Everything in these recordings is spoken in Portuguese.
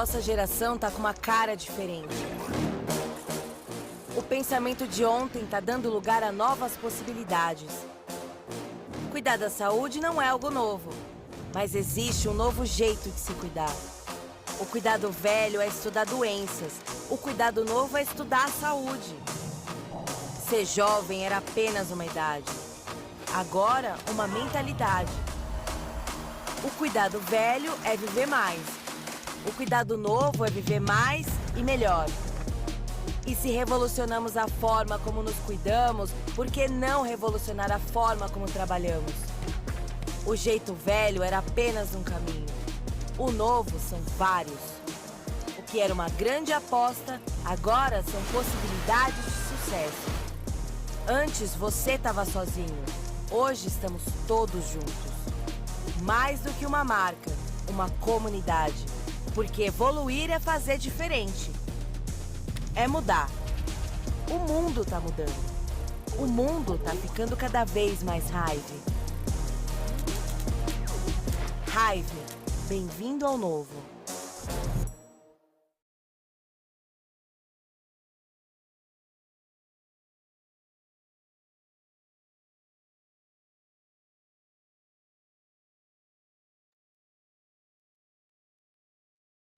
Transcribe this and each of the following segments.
nossa geração tá com uma cara diferente. O pensamento de ontem tá dando lugar a novas possibilidades. Cuidar da saúde não é algo novo, mas existe um novo jeito de se cuidar. O cuidado velho é estudar doenças, o cuidado novo é estudar a saúde. Ser jovem era apenas uma idade, agora uma mentalidade. O cuidado velho é viver mais, o cuidado novo é viver mais e melhor. E se revolucionamos a forma como nos cuidamos, por que não revolucionar a forma como trabalhamos? O jeito velho era apenas um caminho. O novo são vários. O que era uma grande aposta, agora são possibilidades de sucesso. Antes você estava sozinho. Hoje estamos todos juntos. Mais do que uma marca, uma comunidade. Porque evoluir é fazer diferente. É mudar. O mundo tá mudando. O mundo tá ficando cada vez mais Hive. Hive, bem-vindo ao novo.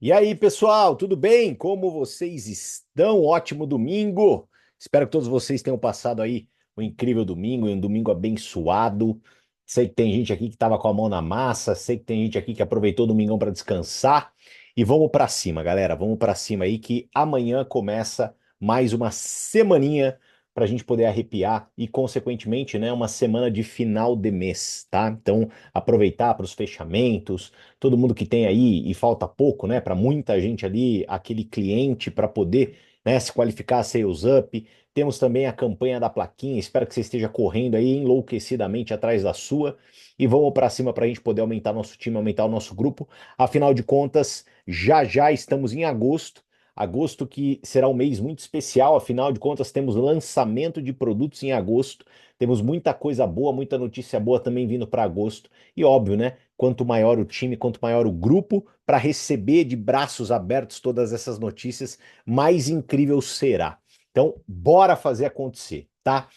E aí, pessoal, tudo bem? Como vocês estão? Ótimo domingo! Espero que todos vocês tenham passado aí um incrível domingo, um domingo abençoado. Sei que tem gente aqui que estava com a mão na massa, sei que tem gente aqui que aproveitou o domingão para descansar. E vamos para cima, galera, vamos para cima aí que amanhã começa mais uma semaninha para a gente poder arrepiar e, consequentemente, né, uma semana de final de mês, tá? Então, aproveitar para os fechamentos, todo mundo que tem aí, e falta pouco, né, para muita gente ali, aquele cliente para poder, né, se qualificar a Sales Up. Temos também a campanha da plaquinha, espero que você esteja correndo aí enlouquecidamente atrás da sua. E vamos para cima para a gente poder aumentar nosso time, aumentar o nosso grupo. Afinal de contas, já já estamos em agosto. Agosto que será um mês muito especial, afinal de contas, temos lançamento de produtos em agosto. Temos muita coisa boa, muita notícia boa também vindo para agosto. E óbvio, né? Quanto maior o time, quanto maior o grupo, para receber de braços abertos todas essas notícias, mais incrível será. Então, bora fazer acontecer, tá?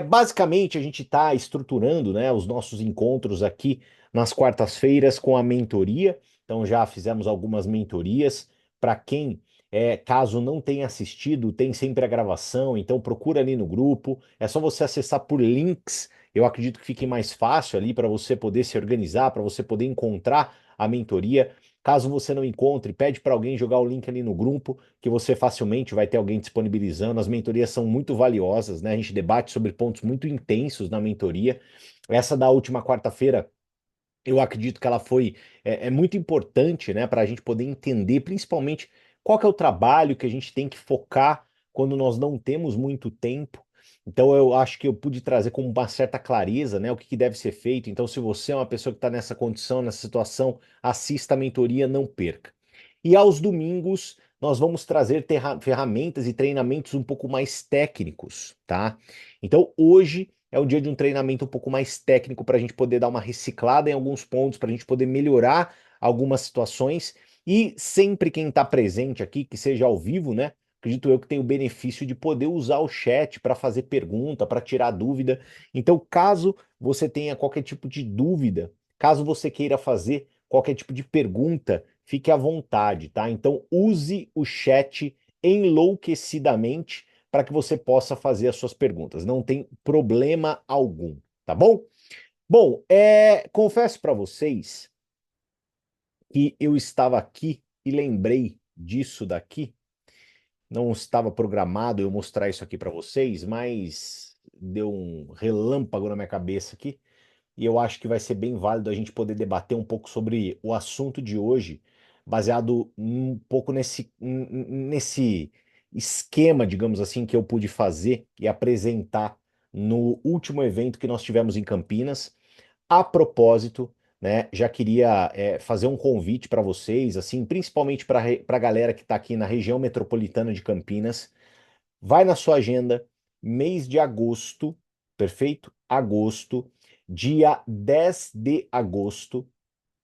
Basicamente, a gente está estruturando, né, os nossos encontros aqui nas quartas-feiras com a mentoria. Então, já fizemos algumas mentorias. Para quem, caso não tenha assistido, tem sempre a gravação. Então, procura ali no grupo. É só você acessar por links. Eu acredito que fique mais fácil ali para você poder se organizar, para você poder encontrar a mentoria. Caso você não encontre, pede para alguém jogar o link ali no grupo, que você facilmente vai ter alguém disponibilizando. As mentorias são muito valiosas, né? A gente debate sobre pontos muito intensos na mentoria. Essa da última quarta-feira, eu acredito que ela foi muito importante, né, para a gente poder entender, principalmente, qual que é o trabalho que a gente tem que focar quando nós não temos muito tempo. Então, eu acho que eu pude trazer com uma certa clareza, né, o que deve ser feito. Então, se você é uma pessoa que está nessa condição, nessa situação, assista a mentoria, não perca. E aos domingos, nós vamos trazer ferramentas e treinamentos um pouco mais técnicos, tá? Então, hoje é o dia de um treinamento um pouco mais técnico para a gente poder dar uma reciclada em alguns pontos, para a gente poder melhorar algumas situações. E sempre quem está presente aqui, que seja ao vivo, né? Acredito eu que tem o benefício de poder usar o chat para fazer pergunta, para tirar dúvida. Então, caso você tenha qualquer tipo de dúvida, caso você queira fazer qualquer tipo de pergunta, fique à vontade, tá? Então, use o chat enlouquecidamente para que você possa fazer as suas perguntas. Não tem problema algum, tá bom? Bom, confesso para vocês que eu estava aqui e lembrei disso daqui. Não estava programado eu mostrar isso aqui para vocês, mas deu um relâmpago na minha cabeça aqui. E eu acho que vai ser bem válido a gente poder debater um pouco sobre o assunto de hoje, baseado um pouco nesse esquema, digamos assim, que eu pude fazer e apresentar no último evento que nós tivemos em Campinas. A propósito, né, já queria fazer um convite para vocês, assim, principalmente para a galera que está aqui na região metropolitana de Campinas. Vai na sua agenda, mês de agosto, perfeito? Agosto, dia 10 de agosto,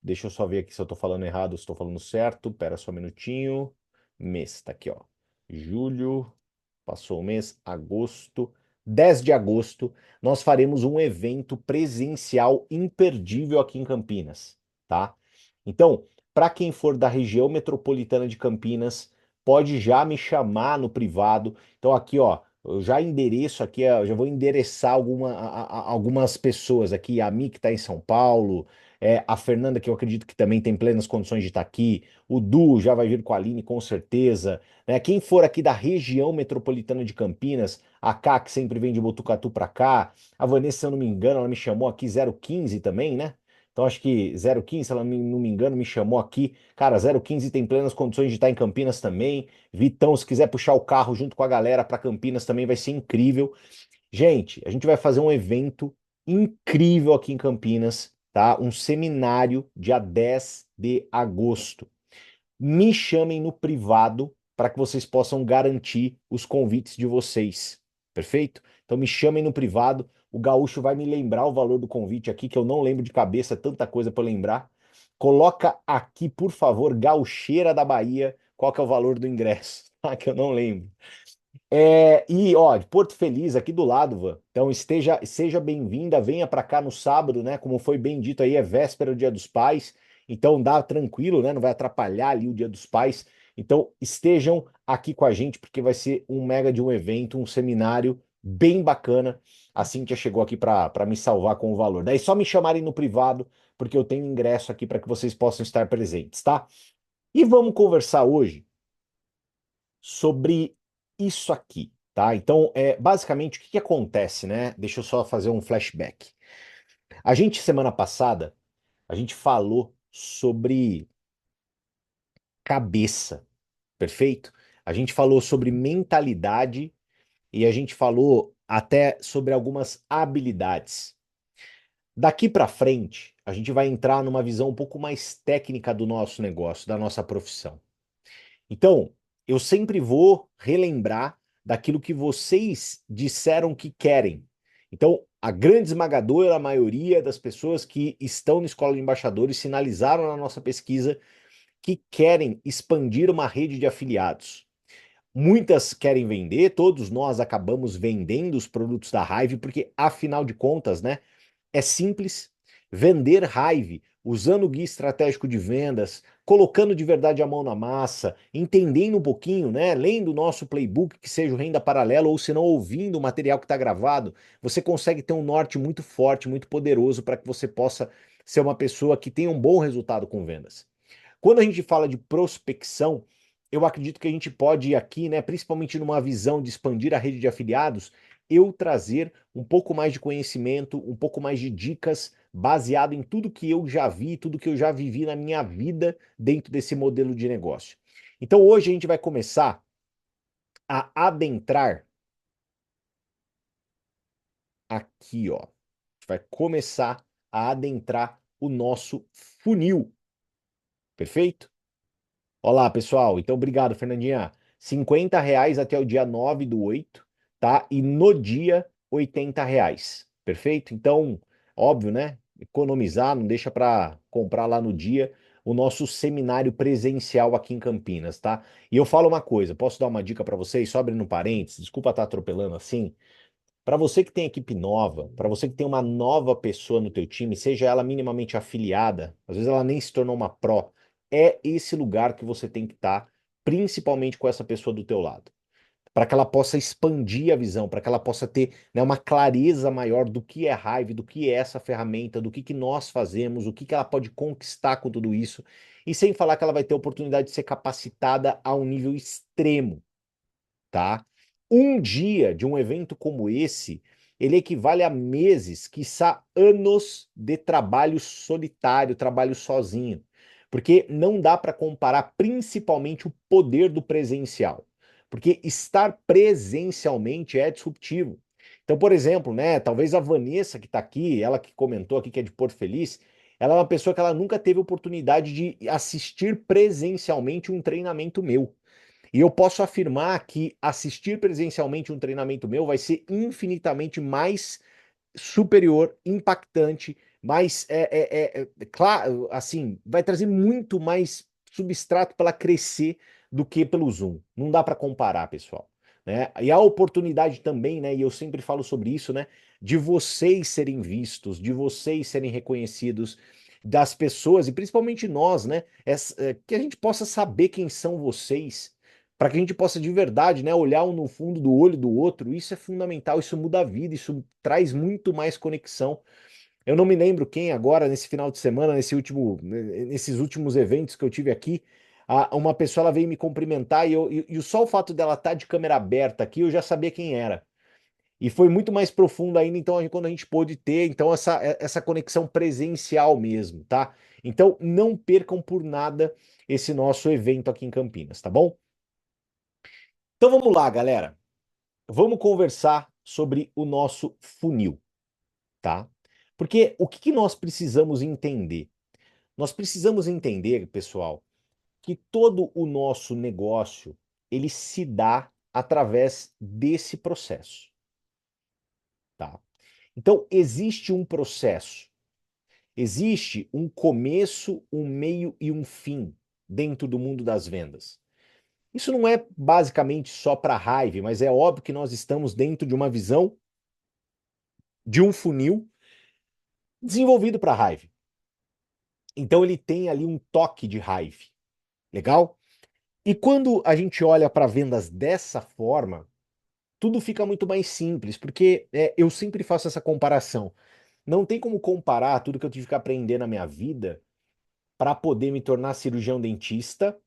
Deixa eu só ver aqui se eu tô falando errado, se estou falando certo. Pera só um minutinho. Mês, tá aqui, ó. Julho, passou o mês, agosto. 10 de agosto, nós faremos um evento presencial imperdível aqui em Campinas, tá? Então, para quem for da região metropolitana de Campinas, pode já me chamar no privado. Então, aqui, ó, eu já endereço aqui, eu já vou endereçar algumas pessoas aqui, a Mi que está em São Paulo, a Fernanda, que eu acredito que também tem plenas condições de estar aqui, o Du já vai vir com a Aline, com certeza, né? Quem for aqui da região metropolitana de Campinas, a Ká, que sempre vem de Botucatu para cá, a Vanessa, se eu não me engano, ela me chamou aqui 015 também, né? Então acho que 015, se ela não me engano, me chamou aqui. Cara, 015 tem plenas condições de estar em Campinas também. Vitão, se quiser puxar o carro junto com a galera para Campinas também vai ser incrível. Gente, a gente vai fazer um evento incrível aqui em Campinas, tá? Um seminário dia 10 de agosto. Me chamem no privado para que vocês possam garantir os convites de vocês. Perfeito? Então me chamem no privado. O Gaúcho vai me lembrar o valor do convite aqui, que eu não lembro de cabeça, tanta coisa para lembrar. Coloca aqui, por favor, Gaucheira da Bahia, qual que é o valor do ingresso, tá? Que eu não lembro. E ó, de Porto Feliz, aqui do lado, Van. Então seja bem-vinda, venha para cá no sábado, né? Como foi bem dito aí, é véspera do Dia dos Pais, então dá tranquilo, né? Não vai atrapalhar ali o Dia dos Pais. Então estejam aqui com a gente, porque vai ser um mega de um evento, um seminário bem bacana. A Cíntia chegou aqui para me salvar com o valor. Daí só me chamarem no privado, porque eu tenho ingresso aqui para que vocês possam estar presentes, tá? E vamos conversar hoje sobre isso aqui, tá? Então, basicamente, o que que acontece, né? Deixa eu só fazer um flashback. A gente, semana passada, a gente falou sobre cabeça, perfeito? A gente falou sobre mentalidade e a gente falou até sobre algumas habilidades. Daqui para frente, a gente vai entrar numa visão um pouco mais técnica do nosso negócio, da nossa profissão. Então, eu sempre vou relembrar daquilo que vocês disseram que querem. Então, a grande esmagadora maioria das pessoas que estão na Escola de Embaixadores sinalizaram na nossa pesquisa que querem expandir uma rede de afiliados. Muitas querem vender, todos nós acabamos vendendo os produtos da Hive, porque afinal de contas, né, é simples. Vender Hive, usando o guia estratégico de vendas, colocando de verdade a mão na massa, entendendo um pouquinho, né? Lendo o nosso playbook, que seja o Renda Paralelo, ou se não, ouvindo o material que está gravado, você consegue ter um norte muito forte, muito poderoso para que você possa ser uma pessoa que tenha um bom resultado com vendas. Quando a gente fala de prospecção, eu acredito que a gente pode ir aqui, né, principalmente numa visão de expandir a rede de afiliados, eu trazer um pouco mais de conhecimento, um pouco mais de dicas baseado em tudo que eu já vi, tudo que eu já vivi na minha vida dentro desse modelo de negócio. Então hoje a gente vai começar a adentrar aqui, ó. A gente vai começar a adentrar o nosso funil. Perfeito? Olá, pessoal. Então, obrigado, Fernandinha. R$ 50 até o dia 9/8, tá? E no dia, R$ 80. Perfeito? Então, óbvio, né? Economizar, não deixa para comprar lá no dia o nosso seminário presencial aqui em Campinas, tá? E eu falo uma coisa, posso dar uma dica para vocês, só abrindo um parênteses, desculpa estar atropelando assim. Para você que tem equipe nova, para você que tem uma nova pessoa no teu time, seja ela minimamente afiliada, às vezes ela nem se tornou uma pró, é esse lugar que você tem que estar, principalmente com essa pessoa do teu lado, para que ela possa expandir a visão, para que ela possa ter, né, uma clareza maior do que é Hive, do que é essa ferramenta, do que nós fazemos, o que ela pode conquistar com tudo isso, e sem falar que ela vai ter a oportunidade de ser capacitada a um nível extremo, tá? Um dia de um evento como esse, ele equivale a meses, quiçá anos de trabalho solitário, trabalho sozinho. Porque não dá para comparar principalmente o poder do presencial. Porque estar presencialmente é disruptivo. Então, por exemplo, né, talvez a Vanessa que está aqui, ela que comentou aqui que é de Porto Feliz, ela é uma pessoa que ela nunca teve oportunidade de assistir presencialmente um treinamento meu. E eu posso afirmar que assistir presencialmente um treinamento meu vai ser infinitamente mais superior, impactante, Mas claro, assim, vai trazer muito mais substrato para ela crescer do que pelo Zoom. Não dá para comparar, pessoal. Né? E a oportunidade também, né? E eu sempre falo sobre isso, né? De vocês serem vistos, de vocês serem reconhecidos, das pessoas, e principalmente nós, né? Que a gente possa saber quem são vocês, para que a gente possa de verdade, né? Olhar um no fundo do olho do outro. Isso é fundamental, isso muda a vida, isso traz muito mais conexão. Eu não me lembro quem agora, nesse final de semana, nesses últimos eventos que eu tive aqui, uma pessoa ela veio me cumprimentar e só o fato dela estar de câmera aberta aqui, eu já sabia quem era. E foi muito mais profundo ainda, então, quando a gente pôde ter, então, essa conexão presencial mesmo, tá? Então, não percam por nada esse nosso evento aqui em Campinas, tá bom? Então, vamos lá, galera. Vamos conversar sobre o nosso funil, tá? Porque o que que nós precisamos entender? Nós precisamos entender, pessoal, que todo o nosso negócio ele se dá através desse processo, tá? Então, existe um processo, existe um começo, um meio e um fim dentro do mundo das vendas. Isso não é basicamente só para Hive, mas é óbvio que nós estamos dentro de uma visão de um funil desenvolvido para Hive. Então ele tem ali um toque de Hive. Legal? E quando a gente olha para vendas dessa forma, tudo fica muito mais simples, porque eu sempre faço essa comparação. Não tem como comparar tudo que eu tive que aprender na minha vida para poder me tornar cirurgião dentista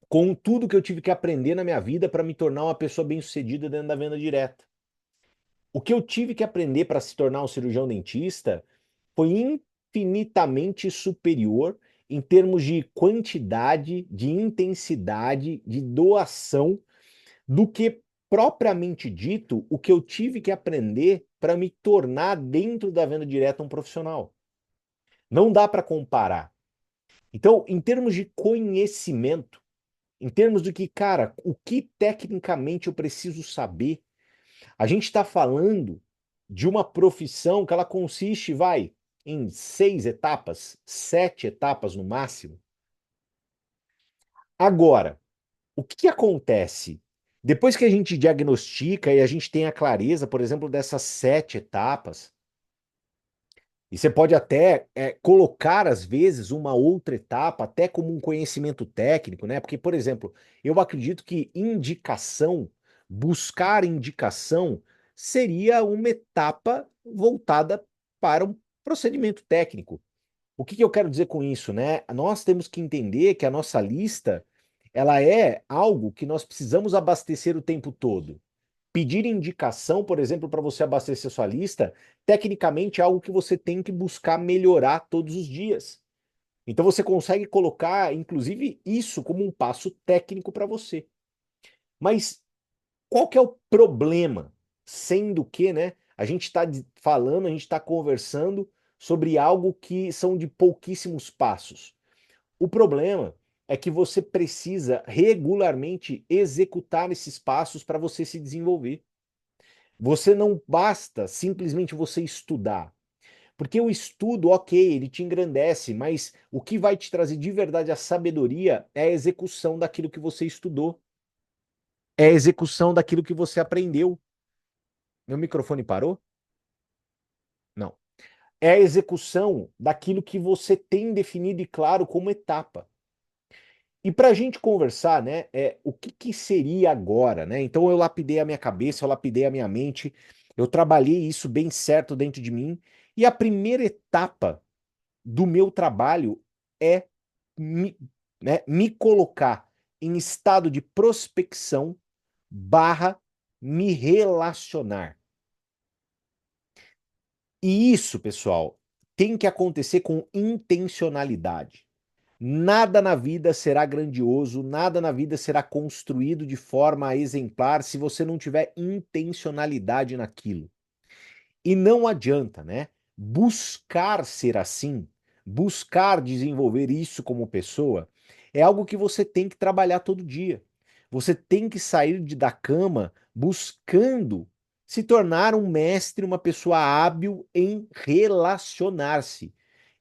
com tudo que eu tive que aprender na minha vida para me tornar uma pessoa bem-sucedida dentro da venda direta. O que eu tive que aprender para se tornar um cirurgião dentista foi infinitamente superior em termos de quantidade, de intensidade, de doação, do que propriamente dito o que eu tive que aprender para me tornar dentro da venda direta um profissional. Não dá para comparar. Então, em termos de conhecimento, em termos de que, cara, o que tecnicamente eu preciso saber, a gente está falando de uma profissão que ela consiste, vai, em 6 etapas, 7 etapas no máximo. Agora, o que acontece? Depois que a gente diagnostica e a gente tem a clareza, por exemplo, dessas 7 etapas, e você pode até colocar, às vezes, uma outra etapa, até como um conhecimento técnico, né? Porque, por exemplo, eu acredito que indicação, buscar indicação, seria uma etapa voltada para um procedimento técnico. O que que eu quero dizer com isso, né? Nós temos que entender que a nossa lista, ela é algo que nós precisamos abastecer o tempo todo. Pedir indicação, por exemplo, para você abastecer sua lista, tecnicamente é algo que você tem que buscar melhorar todos os dias. Então você consegue colocar, inclusive, isso como um passo técnico para você. Mas qual que é o problema? Sendo que, né, a gente está falando, a gente está conversando sobre algo que são de pouquíssimos passos. O problema é que você precisa regularmente executar esses passos para você se desenvolver. Você não basta simplesmente você estudar. Porque o estudo, ok, ele te engrandece, mas o que vai te trazer de verdade a sabedoria é a execução daquilo que você estudou. É a execução daquilo que você aprendeu. Meu microfone parou? Não. É a execução daquilo que você tem definido e claro como etapa. E para a gente conversar, né, o que, que seria agora, né? Então eu lapidei a minha cabeça, eu lapidei a minha mente, eu trabalhei isso bem certo dentro de mim, e a primeira etapa do meu trabalho é me colocar em estado de prospecção barra me relacionar. E isso, pessoal, tem que acontecer com intencionalidade. Nada na vida será grandioso, nada na vida será construído de forma exemplar se você não tiver intencionalidade naquilo. E não adianta, né? Buscar ser assim, buscar desenvolver isso como pessoa, é algo que você tem que trabalhar todo dia. Você tem que sair da cama buscando Se tornar um mestre, uma pessoa hábil em relacionar-se.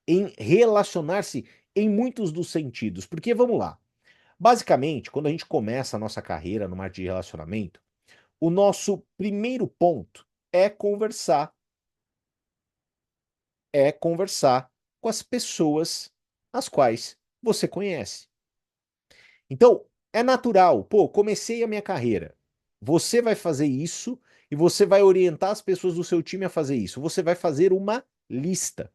Em relacionar-se em muitos dos sentidos. Porque, vamos lá, basicamente, quando a gente começa a nossa carreira no marketing de relacionamento, o nosso primeiro ponto é conversar com as pessoas as quais você conhece. Então, é natural, pô, comecei a minha carreira. Você vai fazer isso e você vai orientar as pessoas do seu time a fazer isso. Você vai fazer uma lista.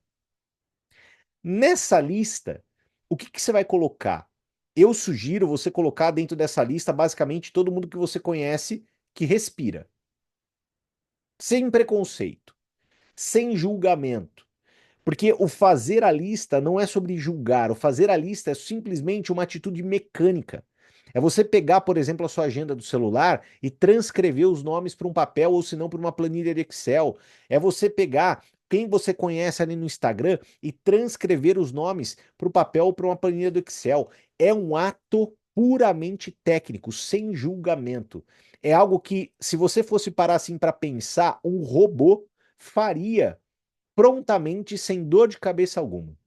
Nessa lista, o que que você vai colocar? Eu sugiro você colocar dentro dessa lista basicamente todo mundo que você conhece que respira. Sem preconceito, sem julgamento. Porque o fazer a lista não é sobre julgar, o fazer a lista é simplesmente uma atitude mecânica. É você pegar, por exemplo, a sua agenda do celular e transcrever os nomes para um papel ou se não para uma planilha de Excel. É você pegar quem você conhece ali no Instagram e transcrever os nomes para o papel ou para uma planilha do Excel. É um ato puramente técnico, sem julgamento. É algo que, se você fosse parar assim para pensar, um robô faria prontamente, sem dor de cabeça alguma.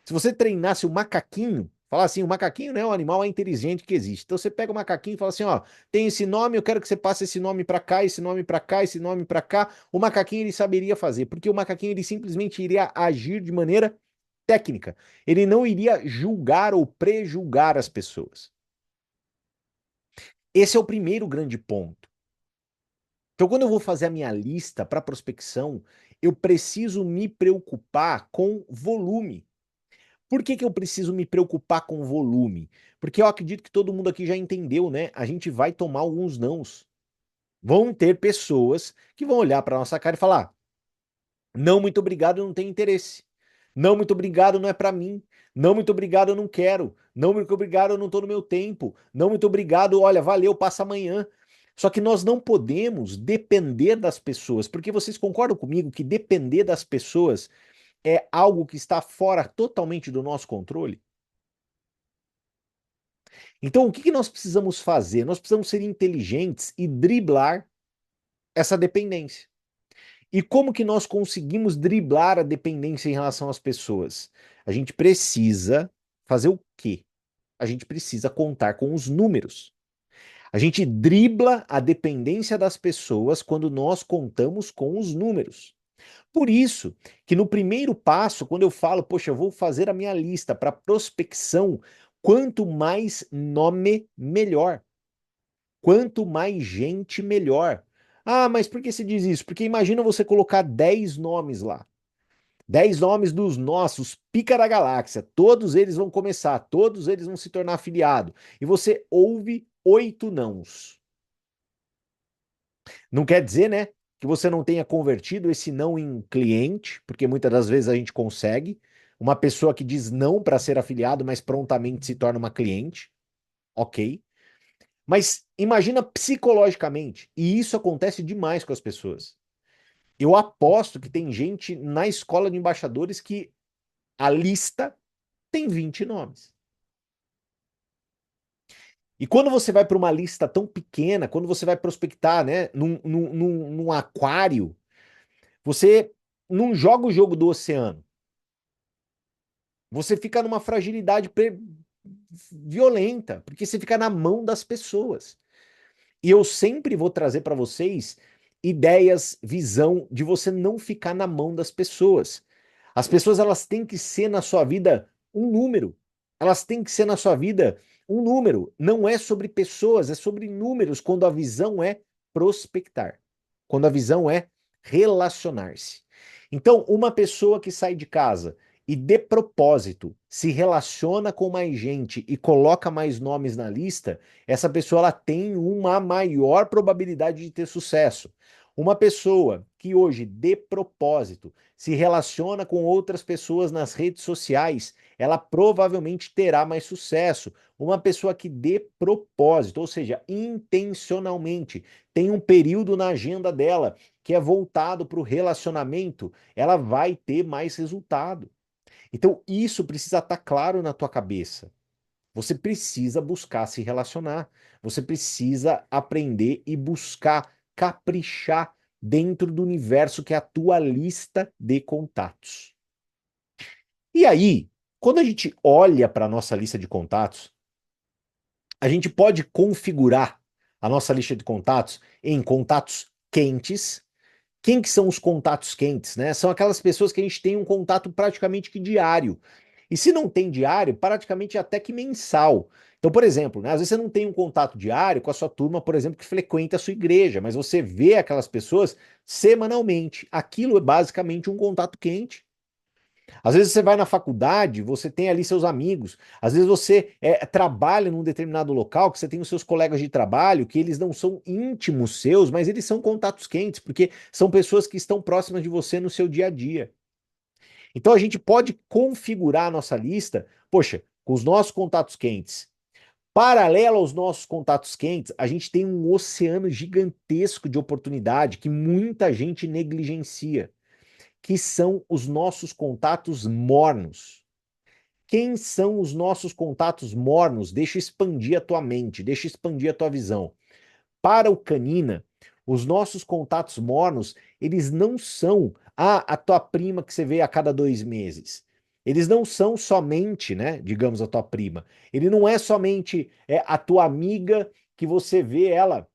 Se você treinasse o macaquinho, fala assim, o macaquinho, né, é o animal mais inteligente que existe. Então você pega o macaquinho e fala assim, ó, tem esse nome, eu quero que você passe esse nome para cá, esse nome para cá, esse nome para cá. O macaquinho ele saberia fazer, porque o macaquinho ele simplesmente iria agir de maneira técnica. Ele não iria julgar ou prejulgar as pessoas. Esse é o primeiro grande ponto. Então, quando eu vou fazer a minha lista para prospecção, eu preciso me preocupar com volume. Por que que eu preciso me preocupar com volume? Porque eu acredito que todo mundo aqui já entendeu, né? A gente vai tomar alguns nãos. Vão ter pessoas que vão olhar para nossa cara e falar: "Não, muito obrigado, eu não tenho interesse. Não, muito obrigado, não é para mim. Não, muito obrigado, eu não quero. Não, muito obrigado, eu não estou no meu tempo. Não, muito obrigado, olha, valeu, passa amanhã." Só que nós não podemos depender das pessoas, porque vocês concordam comigo que depender das pessoas é algo que está fora totalmente do nosso controle? Então, o que que nós precisamos fazer? Nós precisamos ser inteligentes e driblar essa dependência. E como que nós conseguimos driblar a dependência em relação às pessoas? A gente precisa fazer o quê? A gente precisa contar com os números. A gente dribla a dependência das pessoas quando nós contamos com os números. Por isso que no primeiro passo, quando eu falo, poxa, eu vou fazer a minha lista para prospecção, quanto mais nome, melhor. Quanto mais gente, melhor. Ah, mas por que se diz isso? Porque imagina você colocar 10 nomes lá. 10 nomes dos nossos, pica da galáxia. Todos eles vão começar, todos eles vão se tornar afiliado. E você ouve 8 nãos. Não quer dizer, né, que você não tenha convertido esse não em cliente, porque muitas das vezes a gente consegue. Uma pessoa que diz não para ser afiliado, mas prontamente se torna uma cliente. Ok. Mas imagina psicologicamente, e isso acontece demais com as pessoas. Eu aposto que tem gente na escola de embaixadores que a lista tem 20 nomes. E quando você vai para uma lista tão pequena, quando você vai prospectar, né, num aquário, você não joga o jogo do oceano. Você fica numa fragilidade violenta, porque você fica na mão das pessoas. E eu sempre vou trazer para vocês ideias, visão de você não ficar na mão das pessoas. As pessoas elas têm que ser na sua vida um número. Elas têm que ser na sua vida um número. Não é sobre pessoas, é sobre números quando a visão é prospectar. Quando a visão é relacionar-se. Então, uma pessoa que sai de casa e de propósito se relaciona com mais gente e coloca mais nomes na lista, essa pessoa ela tem uma maior probabilidade de ter sucesso. Uma pessoa que hoje, de propósito, se relaciona com outras pessoas nas redes sociais, ela provavelmente terá mais sucesso. Uma pessoa que, de propósito, ou seja, intencionalmente, tem um período na agenda dela que é voltado para o relacionamento, ela vai ter mais resultado. Então, isso precisa estar claro na tua cabeça. Você precisa buscar se relacionar. Você precisa aprender e buscar caprichar dentro do universo que é a tua lista de contatos. E aí, quando a gente olha para a nossa lista de contatos, a gente pode configurar a nossa lista de contatos em contatos quentes. Quem que são os contatos quentes, né? São aquelas pessoas que a gente tem um contato praticamente que diário. E se não tem diário, praticamente até que mensal. Então, por exemplo, né, às vezes você não tem um contato diário com a sua turma, por exemplo, que frequenta a sua igreja, mas você vê aquelas pessoas semanalmente. Aquilo é basicamente um contato quente. Às vezes você vai na faculdade, você tem ali seus amigos. Às vezes você trabalha num determinado local, que você tem os seus colegas de trabalho, que eles não são íntimos seus, mas eles são contatos quentes, porque são pessoas que estão próximas de você no seu dia a dia. Então a gente pode configurar a nossa lista, poxa, com os nossos contatos quentes. Paralelo aos nossos contatos quentes, a gente tem um oceano gigantesco de oportunidade que muita gente negligencia, que são os nossos contatos mornos. Quem são os nossos contatos mornos? Deixa eu expandir a tua mente, deixa eu expandir a tua visão. Para o Canina, os nossos contatos mornos, eles não são a tua prima que você vê a cada 2 meses. Eles não são somente, né, digamos, a tua prima. Ele não é somente a tua amiga que você vê ela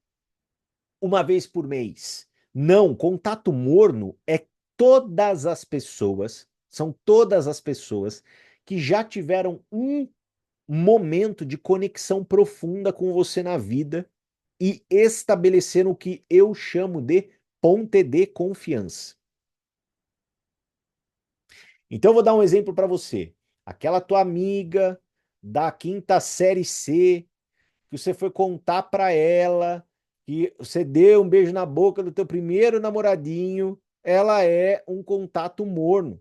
uma vez por mês. Não, contato morno é todas as pessoas, são todas as pessoas que já tiveram um momento de conexão profunda com você na vida e estabeleceram o que eu chamo de ponte de confiança. Então eu vou dar um exemplo para você. Aquela tua amiga da quinta série C, que você foi contar para ela que você deu um beijo na boca do teu primeiro namoradinho, ela é um contato morno.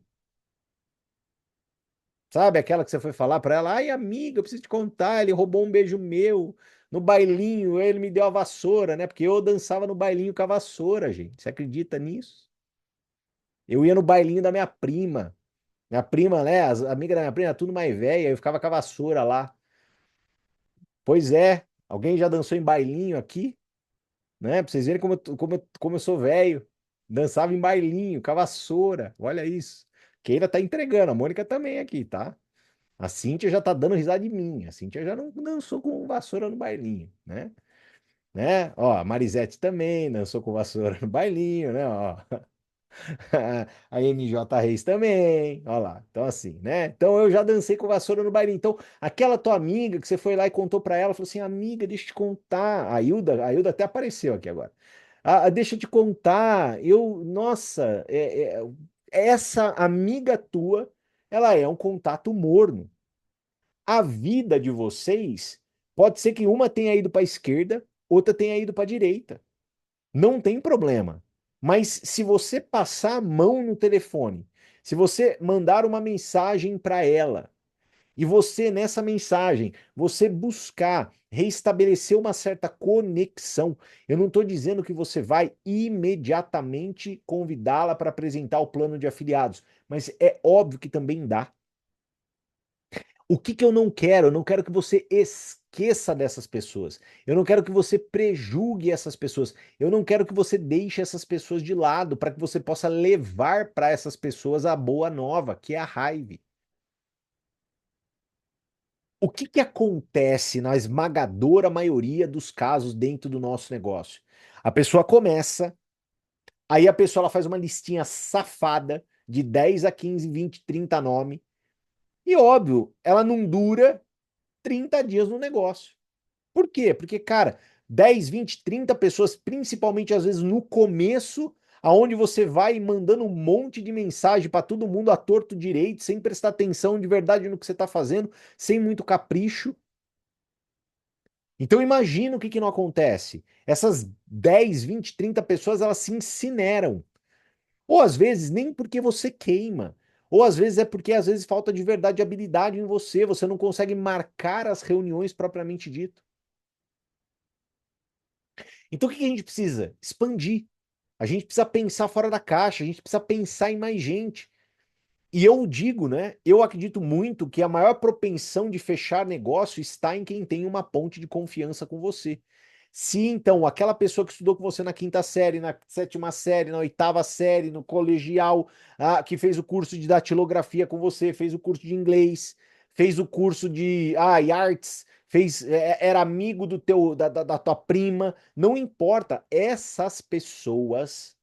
Sabe aquela que você foi falar para ela? Ai, amiga, eu preciso te contar, ele roubou um beijo meu no bailinho, ele me deu a vassoura, né? Porque eu dançava no bailinho com a vassoura, gente. Você acredita nisso? Eu ia no bailinho da minha prima. Minha prima, né? As amigas da minha prima, tudo mais velha, eu ficava com a vassoura lá. Pois é, alguém já dançou em bailinho aqui? Né? Pra vocês verem como eu sou velho. Dançava em bailinho, com a vassoura. Olha isso. Keila tá entregando, a Mônica também aqui, tá? A Cíntia já tá dando risada de mim. A Cíntia já não dançou com vassoura no bailinho, né? Ó, a Marisete também dançou com vassoura no bailinho, né? Ó. A MJ Reis também, olha lá. Então, assim, né? Então, eu já dancei com vassoura no bailinho. Então, aquela tua amiga que você foi lá e contou pra ela, falou assim: amiga, deixa eu te contar. A Hilda até apareceu aqui agora. Deixa eu te contar. Nossa, essa amiga tua, ela é um contato morno. A vida de vocês pode ser que uma tenha ido para a esquerda, outra tenha ido para a direita. Não tem problema. Mas se você passar a mão no telefone, se você mandar uma mensagem para ela, e você, nessa mensagem, você buscar reestabelecer uma certa conexão, eu não estou dizendo que você vai imediatamente convidá-la para apresentar o plano de afiliados, mas é óbvio que também dá. O que que eu não quero? Eu não quero que você esqueça dessas pessoas. Eu não quero que você prejulgue essas pessoas. Eu não quero que você deixe essas pessoas de lado para que você possa levar para essas pessoas a boa nova, que é a raiva. O que que acontece na esmagadora maioria dos casos dentro do nosso negócio? A pessoa começa, aí a pessoa ela faz uma listinha safada de 10 a 15, 20, 30 nomes, e óbvio, ela não dura 30 dias no negócio. Por quê? Porque, cara, 10, 20, 30 pessoas, principalmente às vezes no começo, aonde você vai mandando um monte de mensagem para todo mundo a torto direito, sem prestar atenção de verdade no que você está fazendo, sem muito capricho. Então imagina o que que não acontece. Essas 10, 20, 30 pessoas, elas se incineram. Ou às vezes nem porque você queima. Ou às vezes é porque às vezes falta de verdade e habilidade em você, você não consegue marcar as reuniões propriamente dito. Então o que que a gente precisa? Expandir. A gente precisa pensar fora da caixa, a gente precisa pensar em mais gente. E eu digo, né? Eu acredito muito que a maior propensão de fechar negócio está em quem tem uma ponte de confiança com você. Se então aquela pessoa que estudou com você na quinta série, na sétima série, na oitava série, no colegial, que fez o curso de datilografia com você, fez o curso de inglês, fez o curso de e artes, era amigo da tua prima, não importa, essas pessoas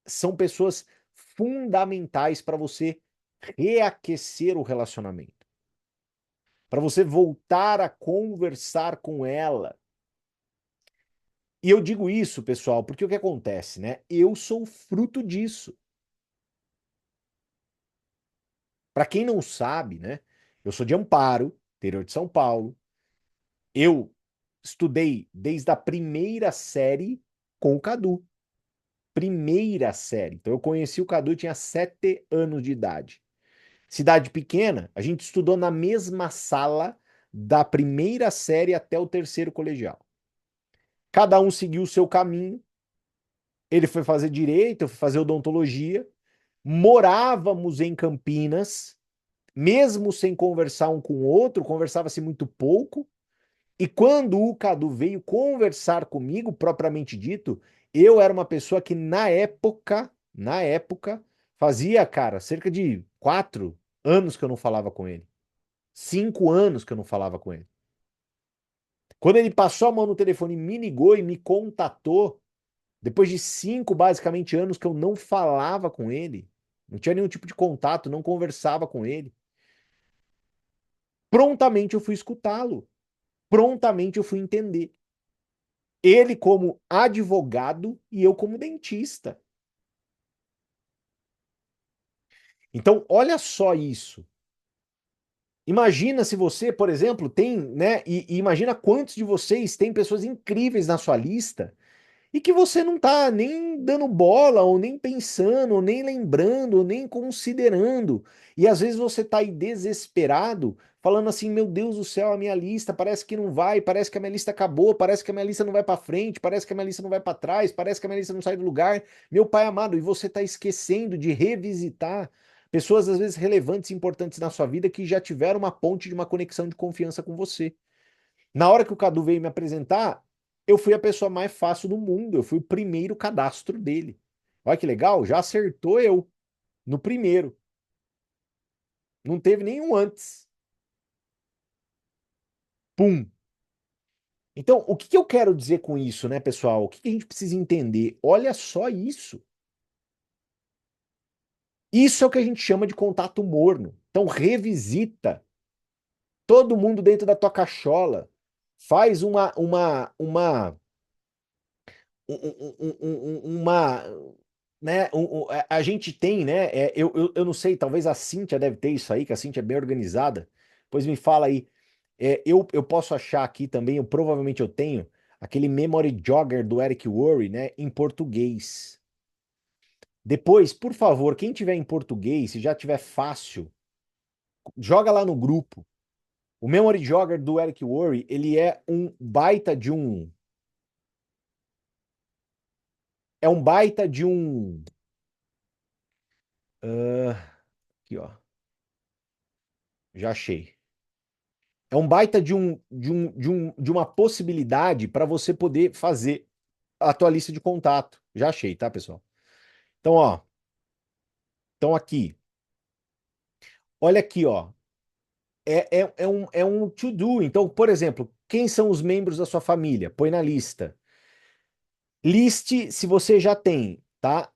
são pessoas fundamentais para você reaquecer o relacionamento, para você voltar a conversar com ela. E eu digo isso, pessoal, porque o que acontece, né? Eu sou fruto disso. Para quem não sabe, né? Eu sou de Amparo, interior de São Paulo. Eu estudei desde a primeira série com o Cadu. Primeira série. Então eu conheci o Cadu, eu tinha 7 anos de idade. Cidade pequena, a gente estudou na mesma sala da primeira série até o terceiro colegial. Cada um seguiu o seu caminho. Ele foi fazer direito, eu fui fazer odontologia. Morávamos em Campinas, mesmo sem conversar um com o outro, conversava-se muito pouco. E quando o Cadu veio conversar comigo, propriamente dito, eu era uma pessoa que na época, fazia, cara, cerca de 4 anos que eu não falava com ele. 5 anos que eu não falava com ele. Quando ele passou a mão no telefone, me ligou e me contatou, depois de 5, basicamente, anos que eu não falava com ele, não tinha nenhum tipo de contato, não conversava com ele, prontamente eu fui escutá-lo. Prontamente eu fui entender. Ele como advogado e eu como dentista. Então, olha só isso. Imagina se você, por exemplo, tem, né? E imagina quantos de vocês têm pessoas incríveis na sua lista e que você não tá nem dando bola, ou nem pensando, ou nem lembrando, ou nem considerando. E às vezes você tá aí desesperado, falando assim: meu Deus do céu, a minha lista parece que não vai, parece que a minha lista acabou, parece que a minha lista não vai para frente, parece que a minha lista não vai para trás, parece que a minha lista não sai do lugar. Meu pai amado, e você tá esquecendo de revisitar pessoas às vezes relevantes e importantes na sua vida que já tiveram uma ponte de uma conexão de confiança com você. Na hora que o Cadu veio me apresentar, eu fui a pessoa mais fácil do mundo. Eu fui o primeiro cadastro dele. Olha que legal, já acertou eu no primeiro. Não teve nenhum antes. Pum. Então, o que que eu quero dizer com isso, né, pessoal? O que que a gente precisa entender? Olha só isso. Isso é o que a gente chama de contato morno. Então, revisita todo mundo dentro da tua cachola. Faz uma, né, a gente tem, né, eu não sei, talvez a Cíntia deve ter isso aí, que a Cíntia é bem organizada, pois me fala aí, eu posso achar aqui também, provavelmente eu tenho, aquele Memory Jogger do Eric Worre, né, em português. Depois, por favor, quem tiver em português, se já tiver fácil, joga lá no grupo. O Memory Jogger do Eric Worre, ele é um baita de um, aqui ó, já achei. É um baita de uma possibilidade para você poder fazer a tua lista de contato. Já achei, tá, pessoal? Então, ó, então aqui, olha aqui, ó, é um to-do. Então, por exemplo, quem são os membros da sua família? Põe na lista. Liste se você já tem, tá?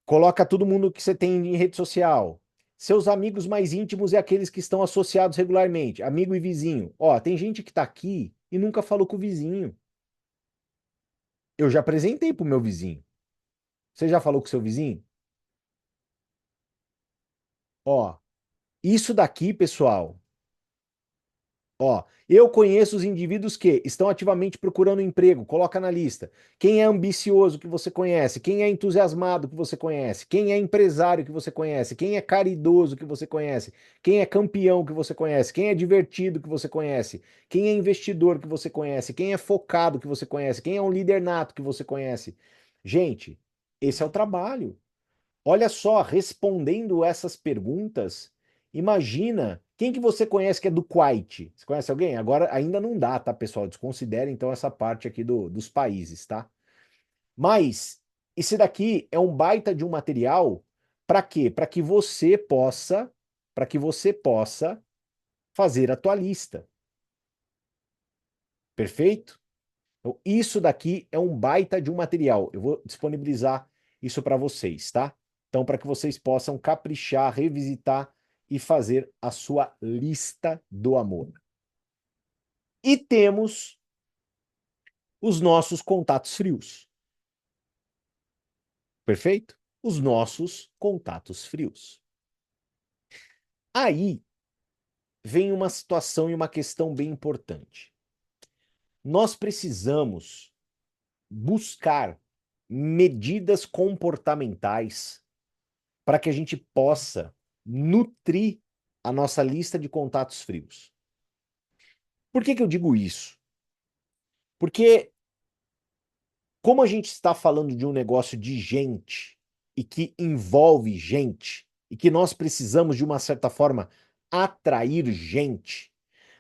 Coloca todo mundo que você tem em rede social. Seus amigos mais íntimos e aqueles que estão associados regularmente, amigo e vizinho. Ó, tem gente que tá aqui e nunca falou com o vizinho. Eu já apresentei pro meu vizinho. Você já falou com seu vizinho? Ó, isso daqui, pessoal, ó, eu conheço os indivíduos que estão ativamente procurando emprego, coloca na lista. Quem é ambicioso que você conhece, quem é entusiasmado que você conhece, quem é empresário que você conhece, quem é caridoso que você conhece, quem é campeão que você conhece, quem é divertido que você conhece, quem é investidor que você conhece, quem é focado que você conhece, quem é um líder nato que você conhece. Gente, esse é o trabalho. Olha só, respondendo essas perguntas, Imagina, quem que você conhece que é do Kuwait? Você conhece alguém? Agora ainda não dá, tá, pessoal? Desconsidera então essa parte aqui dos países, tá? Mas esse daqui é um baita de um material para quê? Para que você possa fazer a tua lista. Perfeito? Então, isso daqui é um baita de um material. Eu vou disponibilizar isso para vocês, tá? Então, para que vocês possam caprichar, revisitar e fazer a sua lista do amor. E temos os nossos contatos frios. Perfeito? Os nossos contatos frios. Aí vem uma situação e uma questão bem importante. Nós precisamos buscar medidas comportamentais para que a gente possa nutrir a nossa lista de contatos frios. Por que que eu digo isso? Porque, como a gente está falando de um negócio de gente e que envolve gente e que nós precisamos, de uma certa forma, atrair gente,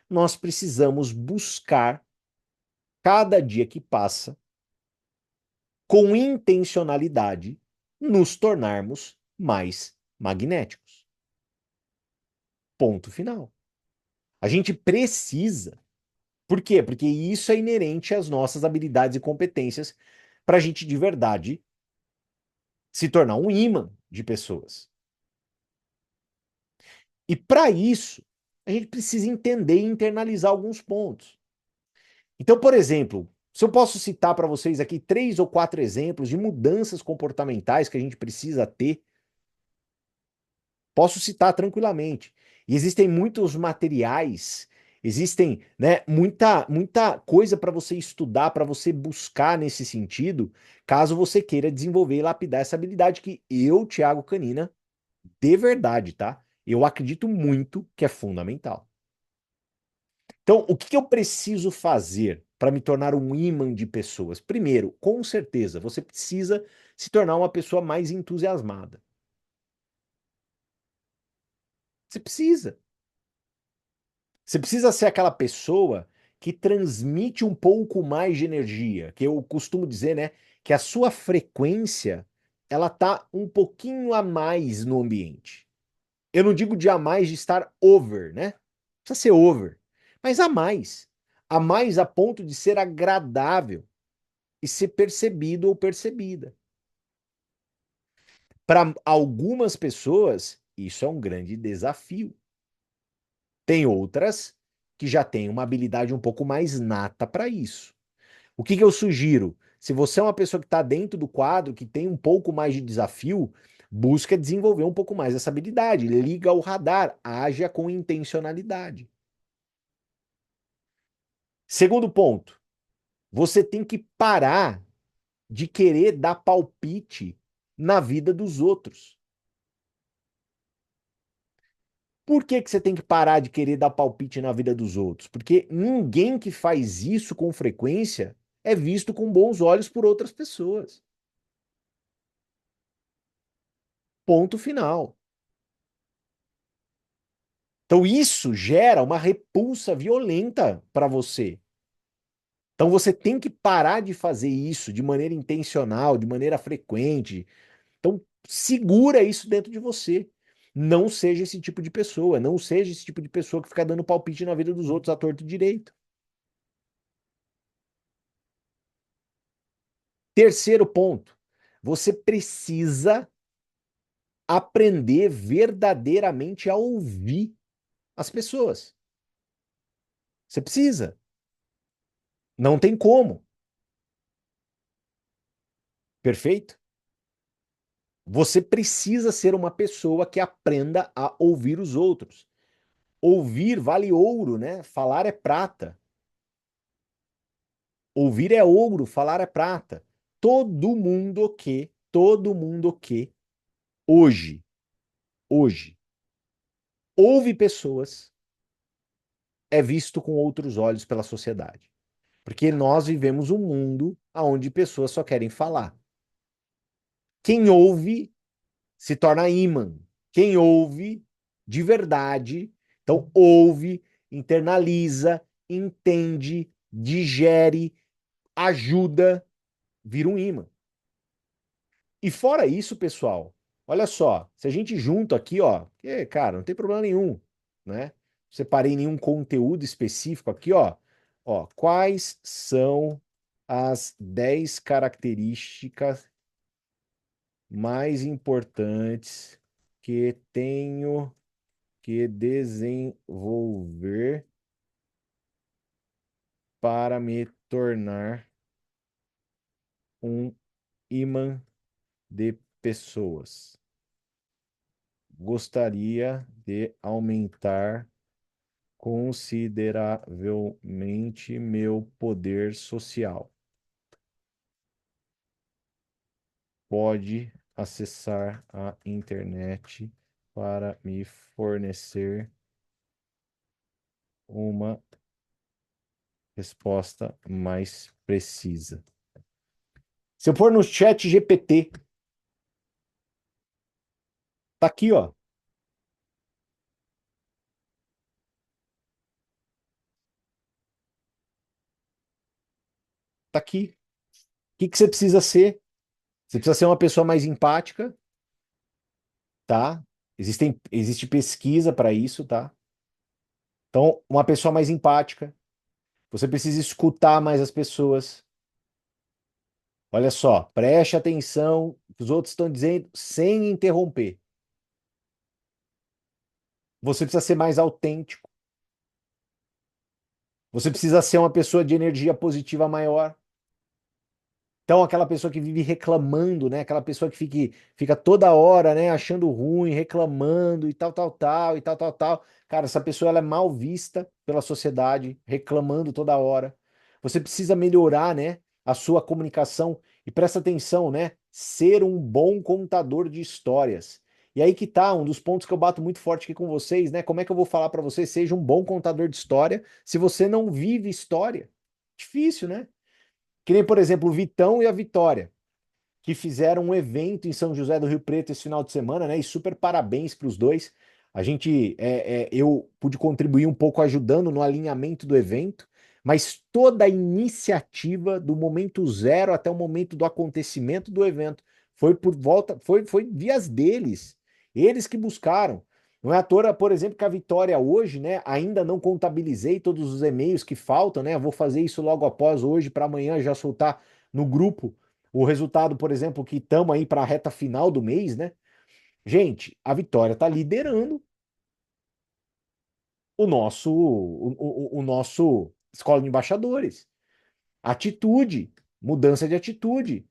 nós precisamos buscar, cada dia que passa, com intencionalidade, nos tornarmos mais magnéticos. Ponto final. A gente precisa. Por quê? Porque isso é inerente às nossas habilidades e competências para a gente de verdade se tornar um imã de pessoas. E para isso, a gente precisa entender e internalizar alguns pontos. Então, por exemplo, se eu posso citar para vocês aqui 3 ou 4 exemplos de mudanças comportamentais que a gente precisa ter, posso citar tranquilamente. E existem muitos materiais, existem, né, muita coisa para você estudar, para você buscar nesse sentido, caso você queira desenvolver e lapidar essa habilidade que eu, Thiago Canina, de verdade, tá? Eu acredito muito que é fundamental. Então, o que eu preciso fazer para me tornar um imã de pessoas? Primeiro, com certeza, você precisa se tornar uma pessoa mais entusiasmada. Você precisa. Você precisa ser aquela pessoa que transmite um pouco mais de energia, que eu costumo dizer, né, que a sua frequência ela tá um pouquinho a mais no ambiente. Eu não digo de a mais de estar over, né? Precisa ser over, mas a mais a ponto de ser agradável e ser percebido ou percebida. Para algumas pessoas, isso é um grande desafio. Tem outras que já têm uma habilidade um pouco mais nata para isso. O que eu sugiro? Se você é uma pessoa que está dentro do quadro, que tem um pouco mais de desafio, busca desenvolver um pouco mais essa habilidade. Liga o radar, haja com intencionalidade. Segundo ponto, você tem que parar de querer dar palpite na vida dos outros. Por que que você tem que parar de querer dar palpite na vida dos outros? Porque ninguém que faz isso com frequência é visto com bons olhos por outras pessoas. Ponto final. Então isso gera uma repulsa violenta para você. Então você tem que parar de fazer isso de maneira intencional, de maneira frequente. Então segura isso dentro de você. Não seja esse tipo de pessoa, não seja esse tipo de pessoa que fica dando palpite na vida dos outros à torto e direito. Terceiro ponto, você precisa aprender verdadeiramente a ouvir as pessoas. Você precisa. Não tem como. Perfeito? Você precisa ser uma pessoa que aprenda a ouvir os outros. Ouvir vale ouro, né? Falar é prata. Ouvir é ouro, falar é prata. Todo mundo que hoje, hoje, ouve pessoas é visto com outros olhos pela sociedade. Porque nós vivemos um mundo onde pessoas só querem falar. Quem ouve se torna imã. Quem ouve de verdade. Então, ouve, internaliza, entende, digere, ajuda, vira um imã. E fora isso, pessoal, olha só, se a gente junta aqui, ó, cara, não tem problema nenhum, né? Separei nenhum conteúdo específico aqui, ó, quais são as 10 características mais importantes que tenho que desenvolver para me tornar um imã de pessoas. Gostaria de aumentar consideravelmente meu poder social. Pode acessar a internet para me fornecer uma resposta mais precisa. Se eu for no chat GPT, tá aqui, ó. Tá aqui. O que que você precisa ser? Você precisa ser uma pessoa mais empática, tá? Existe pesquisa para isso, tá? Então, uma pessoa mais empática. Você precisa escutar mais as pessoas. Olha só, preste atenção no que os outros estão dizendo sem interromper. Você precisa ser mais autêntico. Você precisa ser uma pessoa de energia positiva maior. Então, aquela pessoa que vive reclamando, né? Aquela pessoa que fica toda hora, né? Achando ruim, reclamando e tal, tal, tal, e tal, tal, tal. Cara, essa pessoa ela é mal vista pela sociedade, reclamando toda hora. Você precisa melhorar, né? A sua comunicação e presta atenção, né? Ser um bom contador de histórias. E aí que tá um dos pontos que eu bato muito forte aqui com vocês, né? Como é que eu vou falar para você, seja um bom contador de história, se você não vive história? Difícil, né? Que nem, por exemplo, o Vitão e a Vitória, que fizeram um evento em São José do Rio Preto esse final de semana, né? E super parabéns para os dois. Eu pude contribuir um pouco ajudando no alinhamento do evento, mas toda a iniciativa do momento zero até o momento do acontecimento do evento foi por volta, foi vias deles. Eles que buscaram. Não é à toa, por exemplo, que a Vitória hoje, né, ainda não contabilizei todos os e-mails que faltam, né? Vou fazer isso logo após hoje para amanhã já soltar no grupo o resultado, por exemplo, que estamos aí para a reta final do mês, né? Gente, a Vitória está liderando o nosso Escola de Embaixadores. Atitude, mudança de atitude.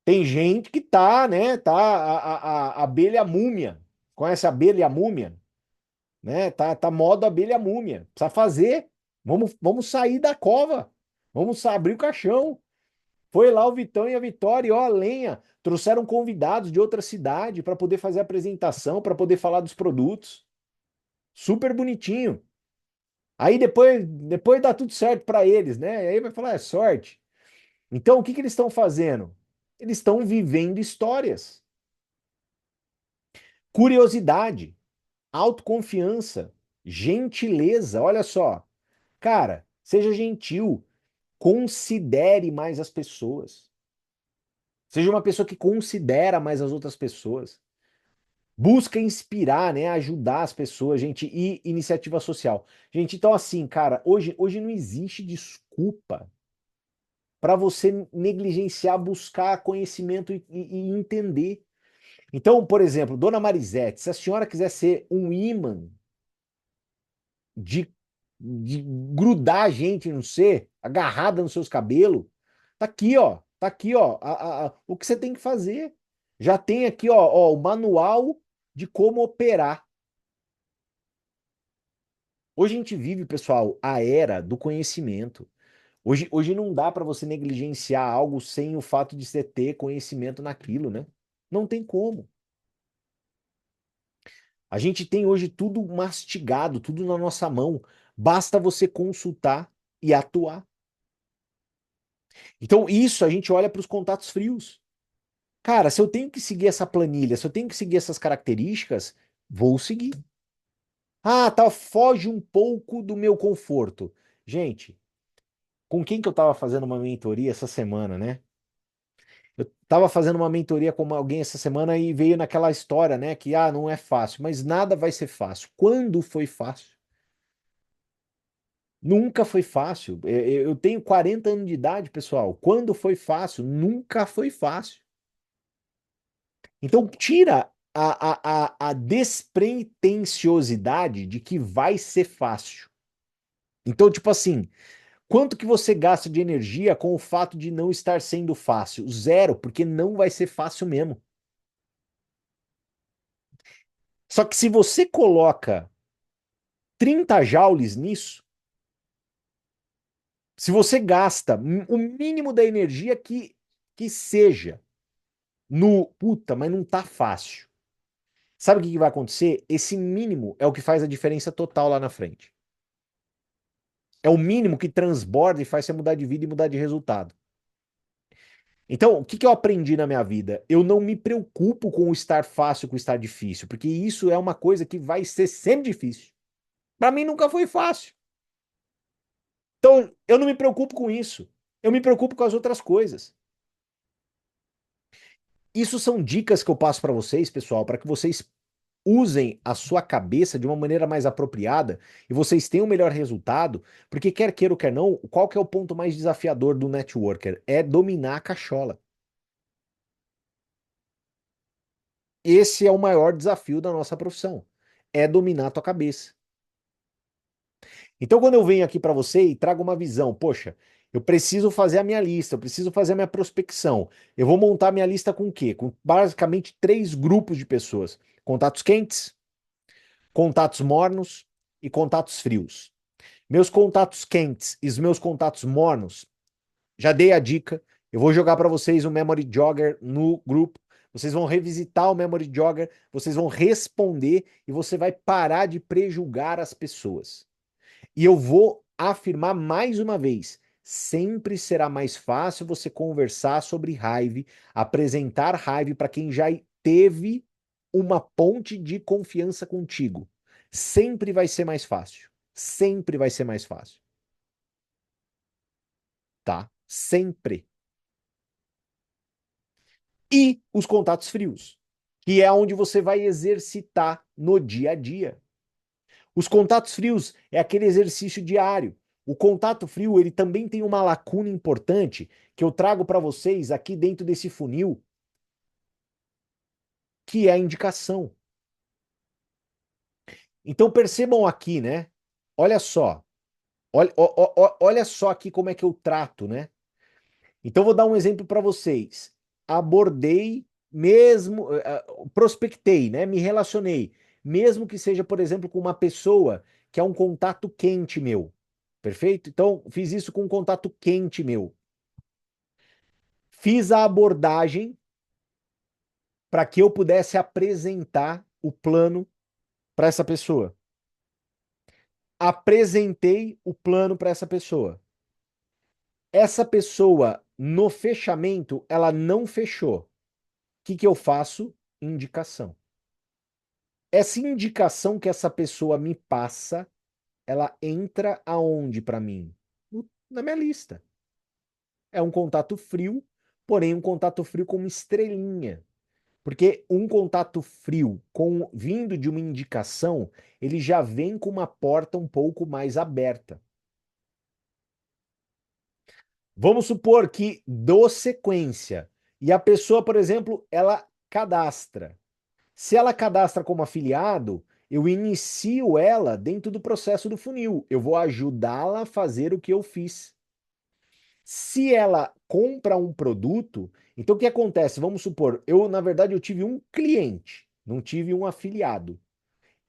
Tem gente que tá, né? Tá a abelha múmia. Conhece a abelha múmia? Né? Tá modo abelha múmia. Precisa fazer. Vamos sair da cova. Vamos abrir o caixão. Foi lá o Vitão e a Vitória, e ó, a lenha. Trouxeram convidados de outra cidade para poder fazer a apresentação, para poder falar dos produtos. Super bonitinho. Aí depois dá tudo certo para eles, né? E aí vai falar, é sorte. Então, o que que eles estão fazendo? Eles estão vivendo histórias. Curiosidade, autoconfiança, gentileza. Olha só. Cara, seja gentil. Considere mais as pessoas. Seja uma pessoa que considera mais as outras pessoas. Busca inspirar, né, ajudar as pessoas, gente, e iniciativa social. Gente, então assim, cara, hoje não existe desculpa para você negligenciar, buscar conhecimento e entender. Então, por exemplo, Dona Marisete, se a senhora quiser ser um imã de, de grudar a gente no ser, agarrada nos seus cabelos, tá aqui, ó. Tá aqui, ó, o que você tem que fazer. Já tem aqui, ó, o manual de como operar. Hoje a gente vive, pessoal, a era do conhecimento. Hoje não dá para você negligenciar algo sem o fato de você ter conhecimento naquilo, né? Não tem como. A gente tem hoje tudo mastigado, tudo na nossa mão. Basta você consultar e atuar. Então, isso a gente olha para os contatos frios. Cara, se eu tenho que seguir essa planilha, se eu tenho que seguir essas características, Vou seguir. Ah, tá, foge um pouco do meu conforto. Gente, com quem que eu tava fazendo uma mentoria essa semana, né? Eu tava fazendo uma mentoria com alguém essa semana e veio naquela história, né, que não é fácil, mas nada vai ser fácil. Quando foi fácil? Nunca foi fácil. Eu tenho 40 anos de idade, pessoal. Quando foi fácil? Nunca foi fácil. Então, tira a despretensiosidade de que vai ser fácil. Então, tipo assim, quanto que você gasta de energia com o fato de não estar sendo fácil? Zero, porque não vai ser fácil mesmo. Só que se você coloca 30 joules nisso, se você gasta o mínimo da energia que seja no puta, mas não tá fácil. Sabe o que vai acontecer? Esse mínimo é o que faz a diferença total lá na frente. É o mínimo que transborda e faz você mudar de vida e mudar de resultado. Então, o que que eu aprendi na minha vida? Eu não me preocupo com o estar fácil, com o estar difícil, porque isso é uma coisa que vai ser sempre difícil. Para mim nunca foi fácil. Então, eu não me preocupo com isso. Eu me preocupo com as outras coisas. Isso são dicas que eu passo para vocês, pessoal, para que vocês usem a sua cabeça de uma maneira mais apropriada e vocês tenham o melhor resultado, porque quer queira ou quer não, qual que é o ponto mais desafiador do networker? É dominar a cachola. Esse é o maior desafio da nossa profissão, é dominar a tua cabeça. Então, quando eu venho aqui para você e trago uma visão, poxa, eu preciso fazer a minha lista, eu preciso fazer a minha prospecção. Eu vou montar minha lista com o quê? Com basicamente três grupos de pessoas: contatos quentes, contatos mornos e contatos frios. Meus contatos quentes e os meus contatos mornos, já dei a dica. Eu vou jogar para vocês o Memory Jogger no grupo. Vocês vão revisitar o Memory Jogger, vocês vão responder e você vai parar de prejulgar as pessoas. E eu vou afirmar mais uma vez: sempre será mais fácil você conversar sobre raiva, apresentar raiva para quem já teve uma ponte de confiança contigo. Sempre vai ser mais fácil. Sempre vai ser mais fácil, tá? Sempre. E os contatos frios, que é onde você vai exercitar no dia a dia. Os contatos frios é aquele exercício diário. O contato frio, ele também tem uma lacuna importante que eu trago para vocês aqui dentro desse funil, que é a indicação. Então percebam aqui, né? Olha só. Olha só aqui como é que eu trato, né? Então vou dar um exemplo para vocês. Abordei mesmo, prospectei, né? Me relacionei, mesmo que seja, por exemplo, com uma pessoa que é um contato quente meu. Perfeito? Então, fiz isso com um contato quente meu. Fiz a abordagem para que eu pudesse apresentar o plano para essa pessoa. Apresentei o plano para essa pessoa. Essa pessoa, no fechamento, ela não fechou. O que que eu faço? Indicação. Essa indicação que essa pessoa me passa, ela entra aonde para mim? Na minha lista. É um contato frio, porém um contato frio com uma estrelinha. Porque um contato frio vindo de uma indicação, ele já vem com uma porta um pouco mais aberta. Vamos supor que dou sequência e a pessoa, por exemplo, ela cadastra. Se ela cadastra como afiliado, eu inicio ela dentro do processo do funil. Eu vou ajudá-la a fazer o que eu fiz. Se ela compra um produto, então o que acontece? Vamos supor, na verdade, eu tive um cliente, não tive um afiliado.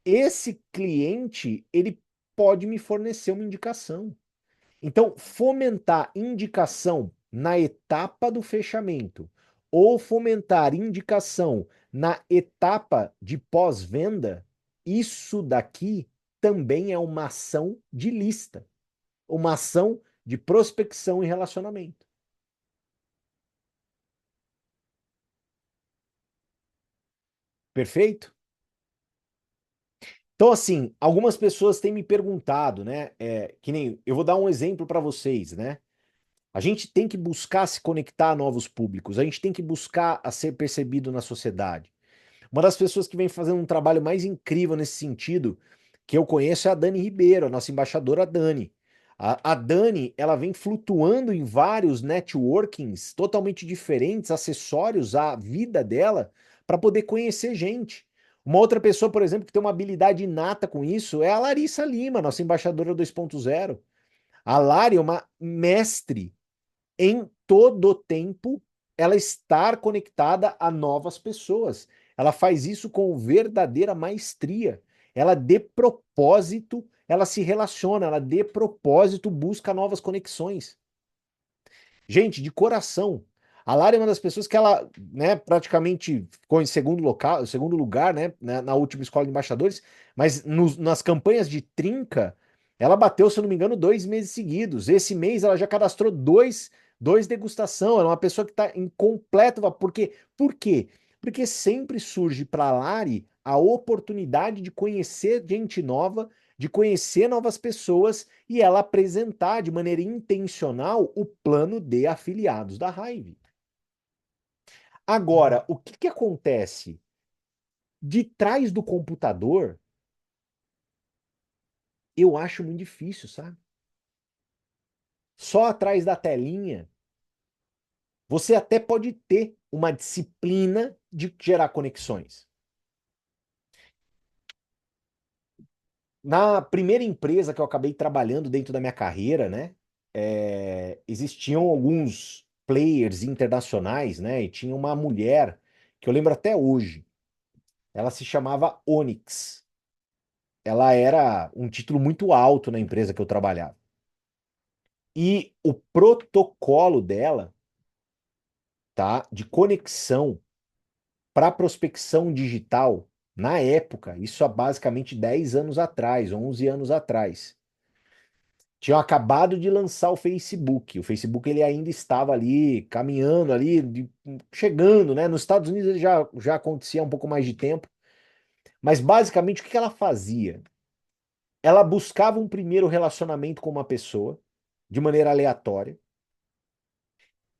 Esse cliente, ele pode me fornecer uma indicação. Então, fomentar indicação na etapa do fechamento ou fomentar indicação na etapa de pós-venda, isso daqui também é uma ação de lista, uma ação de prospecção e relacionamento. Perfeito? Então, assim, algumas pessoas têm me perguntado, né? Que nem eu vou dar um exemplo para vocês, né? A gente tem que buscar se conectar a novos públicos, a gente tem que buscar a ser percebido na sociedade. Uma das pessoas que vem fazendo um trabalho mais incrível nesse sentido, que eu conheço, é a Dani Ribeiro, a nossa embaixadora Dani. A Dani, ela vem flutuando em vários networkings totalmente diferentes, acessórios à vida dela, para poder conhecer gente. Uma outra pessoa, por exemplo, que tem uma habilidade inata com isso é a Larissa Lima, nossa embaixadora 2.0. A Lari é uma mestre em todo o tempo ela estar conectada a novas pessoas. Ela faz isso com verdadeira maestria. Ela de propósito, ela se relaciona, ela de propósito busca novas conexões. Gente, de coração. A Lara é uma das pessoas que ela, né, praticamente ficou em segundo lugar, né, na última escola de embaixadores, mas nas campanhas de trinca, ela bateu, se eu não me engano, 2 meses seguidos. Esse mês ela já cadastrou dois degustação. Ela é uma pessoa que está em completo. Por quê? Porque sempre surge para a Lari a oportunidade de conhecer gente nova, de conhecer novas pessoas e ela apresentar de maneira intencional o plano de afiliados da Hive. Agora, o que que acontece? De trás do computador, eu acho muito difícil, sabe? Só atrás da telinha, você até pode ter uma disciplina de gerar conexões. Na primeira empresa que eu acabei trabalhando dentro da minha carreira, né, existiam alguns players internacionais, né, e tinha uma mulher que eu lembro até hoje. Ela se chamava Onyx. Ela era um título muito alto na empresa que eu trabalhava. E o protocolo dela, tá, de conexão para prospecção digital, na época, isso há basicamente 10 anos atrás, 11 anos atrás, tinham acabado de lançar o Facebook. O Facebook ele ainda estava ali caminhando ali, chegando, né? Nos Estados Unidos ele já acontecia há um pouco mais de tempo. Mas basicamente o que ela fazia? Ela buscava um primeiro relacionamento com uma pessoa de maneira aleatória.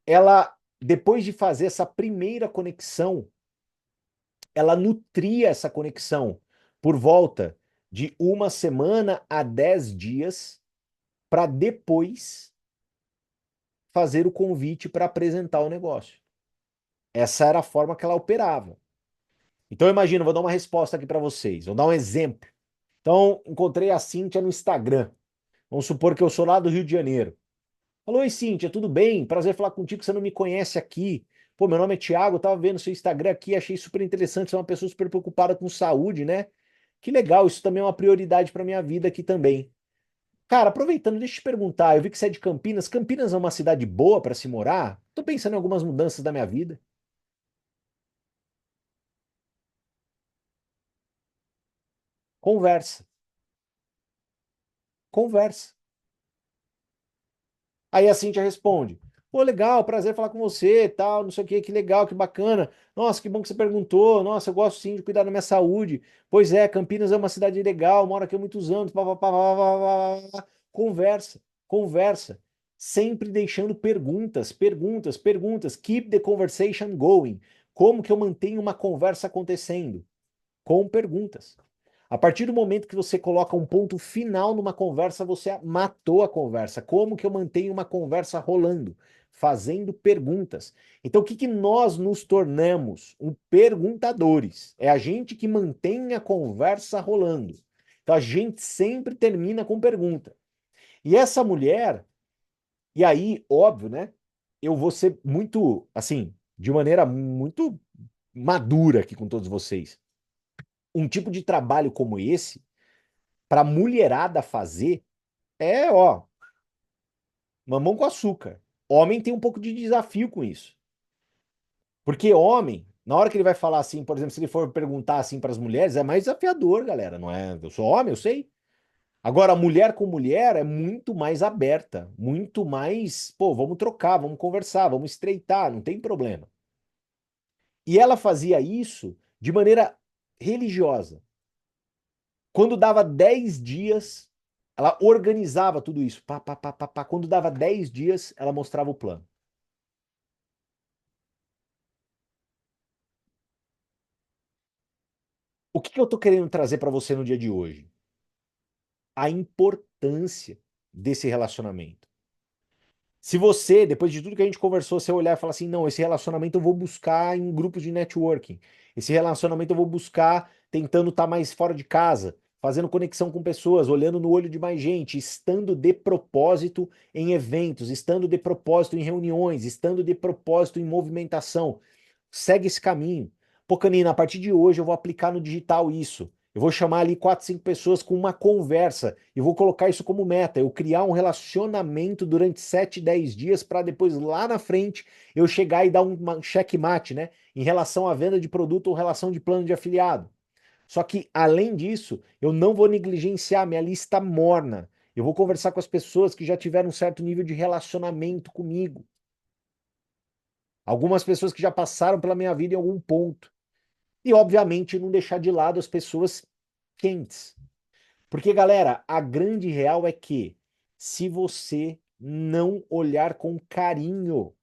Ela, depois de fazer essa primeira conexão, ela nutria essa conexão por volta de 1 semana a 10 dias para depois fazer o convite para apresentar o negócio. Essa era a forma que ela operava. Então, imagina, vou dar uma resposta aqui para vocês, vou dar um exemplo. Então, encontrei a Cíntia no Instagram. Vamos supor que eu sou lá do Rio de Janeiro. Alô, oi, Cíntia, tudo bem? Prazer falar contigo, você não me conhece aqui. Pô, meu nome é Thiago, eu tava vendo seu Instagram aqui, achei super interessante, você é uma pessoa super preocupada com saúde, né? Que legal, isso também é uma prioridade para minha vida aqui também. Cara, aproveitando, deixa eu te perguntar, eu vi que você é de Campinas. Campinas é uma cidade boa para se morar? Tô pensando em algumas mudanças da minha vida. Conversa, conversa. Aí a Cintia responde: pô, legal, prazer falar com você, tal, não sei o que legal, que bacana. Nossa, que bom que você perguntou. Nossa, eu gosto sim de cuidar da minha saúde. Pois é, Campinas é uma cidade legal, moro aqui há muitos anos. Pá, pá, pá, pá, pá, pá, pá. Conversa, conversa. Sempre deixando perguntas, perguntas, perguntas. Keep the conversation going. Como que eu mantenho uma conversa acontecendo? Com perguntas. A partir do momento que você coloca um ponto final numa conversa, você matou a conversa. Como que eu mantenho uma conversa rolando? Fazendo perguntas. Então, o que que nós nos tornamos? Perguntadores. É a gente que mantém a conversa rolando. Então, a gente sempre termina com pergunta. E essa mulher, e aí, óbvio, né? Eu vou ser muito, assim, de maneira muito madura aqui com todos vocês. Um tipo de trabalho como esse, para mulherada fazer, é, ó, mamão com açúcar. Homem tem um pouco de desafio com isso. Porque homem, na hora que ele vai falar assim, por exemplo, se ele for perguntar assim para as mulheres, é mais desafiador, galera, não é? Eu sou homem, eu sei. Agora, mulher com mulher é muito mais aberta, muito mais, pô, vamos trocar, vamos conversar, vamos estreitar, não tem problema. E ela fazia isso de maneira religiosa. Quando dava 10 dias, ela organizava tudo isso. Pá, pá, pá, pá, pá. Quando dava 10 dias, ela mostrava o plano. O que que eu tô querendo trazer para você no dia de hoje? A importância desse relacionamento. Se você, depois de tudo que a gente conversou, você olhar e falar assim, não, esse relacionamento eu vou buscar em grupos de networking. Esse relacionamento eu vou buscar tentando estar mais fora de casa, fazendo conexão com pessoas, olhando no olho de mais gente, estando de propósito em eventos, estando de propósito em reuniões, estando de propósito em movimentação. Segue esse caminho. Pô, Canina, a partir de hoje eu vou aplicar no digital isso. Eu vou chamar ali 4, 5 pessoas com uma conversa e vou colocar isso como meta. Eu criar um relacionamento durante 7, 10 dias para depois lá na frente eu chegar e dar um checkmate, né? Em relação à venda de produto ou relação de plano de afiliado. Só que, além disso, eu não vou negligenciar minha lista morna. Eu vou conversar com as pessoas que já tiveram um certo nível de relacionamento comigo. Algumas pessoas que já passaram pela minha vida em algum ponto. E, obviamente, não deixar de lado as pessoas quentes. Porque, galera, a grande real é que se você não olhar com carinho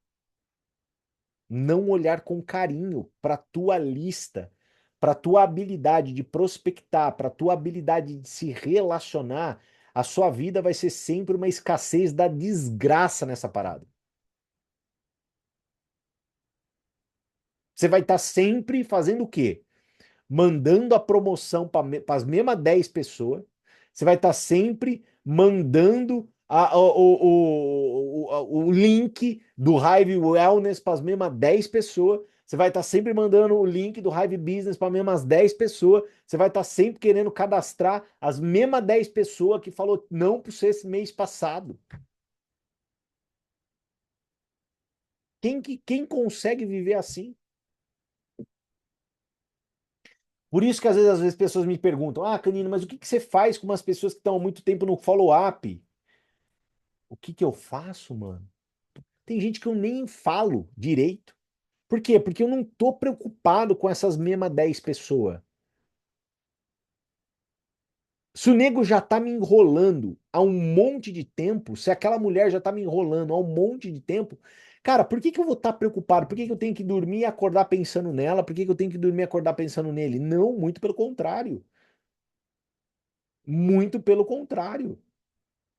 para tua lista, para tua habilidade de prospectar, para tua habilidade de se relacionar, a sua vida vai ser sempre uma escassez da desgraça nessa parada. Você vai estar sempre fazendo o quê? Mandando a promoção para as mesmas 10 pessoas, você vai estar sempre mandando o link do Hive Wellness para as mesmas 10 pessoas, você vai estar sempre mandando o link do Hive Business para as mesmas 10 pessoas, você vai estar sempre querendo cadastrar as mesmas 10 pessoas que falou não para você esse mês passado. Quem consegue viver assim? Por isso que às vezes pessoas me perguntam, ah, Canino, mas o que que você faz com umas pessoas que estão há muito tempo no follow-up? O que que eu faço, mano? Tem gente que eu nem falo direito. Por quê? Porque eu não tô preocupado com essas mesmas 10 pessoas. Se o nego já tá me enrolando há um monte de tempo, se aquela mulher já tá me enrolando há um monte de tempo, cara, por que que eu vou estar preocupado? Por que que eu tenho que dormir e acordar pensando nela? Por que que eu tenho que dormir e acordar pensando nele? Não, muito pelo contrário. Muito pelo contrário.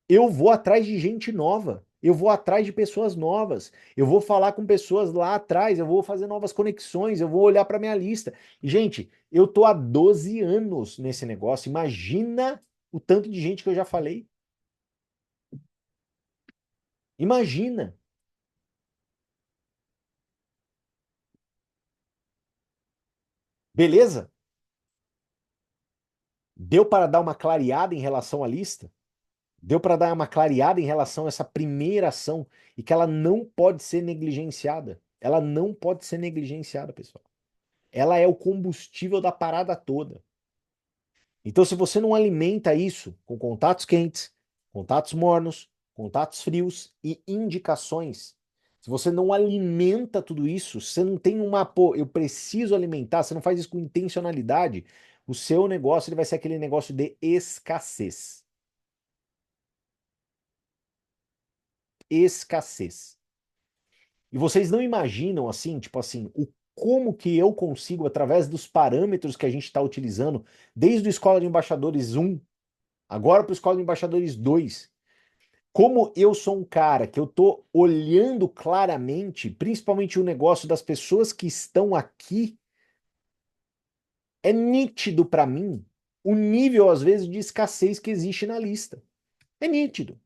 Eu vou atrás de gente nova. Eu vou atrás de pessoas novas. Eu vou falar com pessoas lá atrás. Eu vou fazer novas conexões. Eu vou olhar para minha lista. E, gente, eu tô há 12 anos nesse negócio. Imagina o tanto de gente que eu já falei. Imagina. Beleza? Deu para dar uma clareada em relação à lista? Deu para dar uma clareada em relação a essa primeira ação e que ela não pode ser negligenciada. Ela não pode ser negligenciada, pessoal. Ela é o combustível da parada toda. Então, se você não alimenta isso com contatos quentes, contatos mornos, contatos frios e indicações, se você não alimenta tudo isso, você não tem uma, pô, eu preciso alimentar, você não faz isso com intencionalidade, o seu negócio ele vai ser aquele negócio de escassez. Escassez. E vocês não imaginam assim, tipo assim, o como que eu consigo, através dos parâmetros que a gente está utilizando, desde o Escola de Embaixadores 1, agora para o Escola de Embaixadores 2, como eu sou um cara que eu tô olhando claramente, principalmente o negócio das pessoas que estão aqui, é nítido para mim o nível, às vezes, de escassez que existe na lista. É nítido.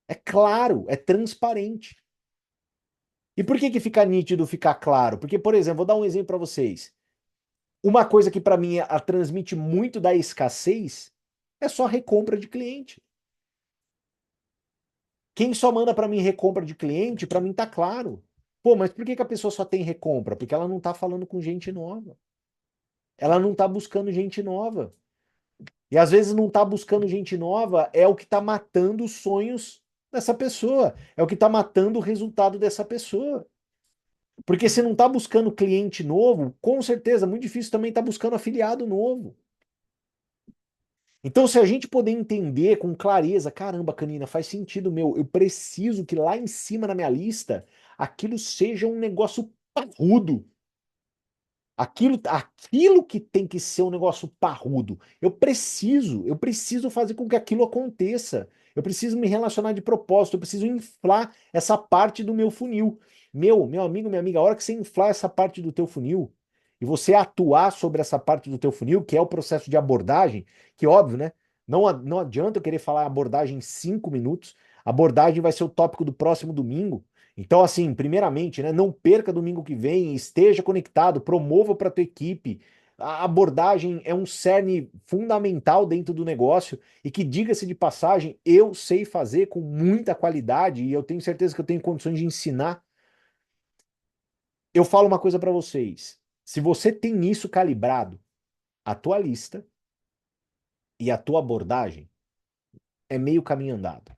É claro, é transparente. E por que que fica nítido, ficar claro? Porque, por exemplo, vou dar um exemplo para vocês. Uma coisa que para mim a transmite muito da escassez é só recompra de cliente. Quem só manda para mim recompra de cliente, para mim tá claro. Pô, mas por que que a pessoa só tem recompra? Porque ela não tá falando com gente nova. Ela não tá buscando gente nova. E às vezes não tá buscando gente nova é o que tá matando os sonhos dessa pessoa. É o que tá matando o resultado dessa pessoa. Porque se não tá buscando cliente novo, com certeza, muito difícil também tá buscando afiliado novo. Então, se a gente poder entender com clareza, caramba, Canina, faz sentido meu, eu preciso que lá em cima na minha lista aquilo seja um negócio parrudo. Aquilo que tem que ser um negócio parrudo. Eu preciso fazer com que aquilo aconteça. Eu preciso me relacionar de propósito, eu preciso inflar essa parte do meu funil. Meu amigo, minha amiga, a hora que você inflar essa parte do teu funil e você atuar sobre essa parte do teu funil, que é o processo de abordagem, que óbvio, né? Não adianta eu querer falar abordagem em 5 minutos. A abordagem vai ser o tópico do próximo domingo. Então, assim, primeiramente, né, não perca domingo que vem, esteja conectado, promova para tua equipe. A abordagem é um cerne fundamental dentro do negócio e que, diga-se de passagem, eu sei fazer com muita qualidade e eu tenho certeza que eu tenho condições de ensinar. Eu falo uma coisa para vocês. Se você tem isso calibrado, a tua lista e a tua abordagem é meio caminho andado.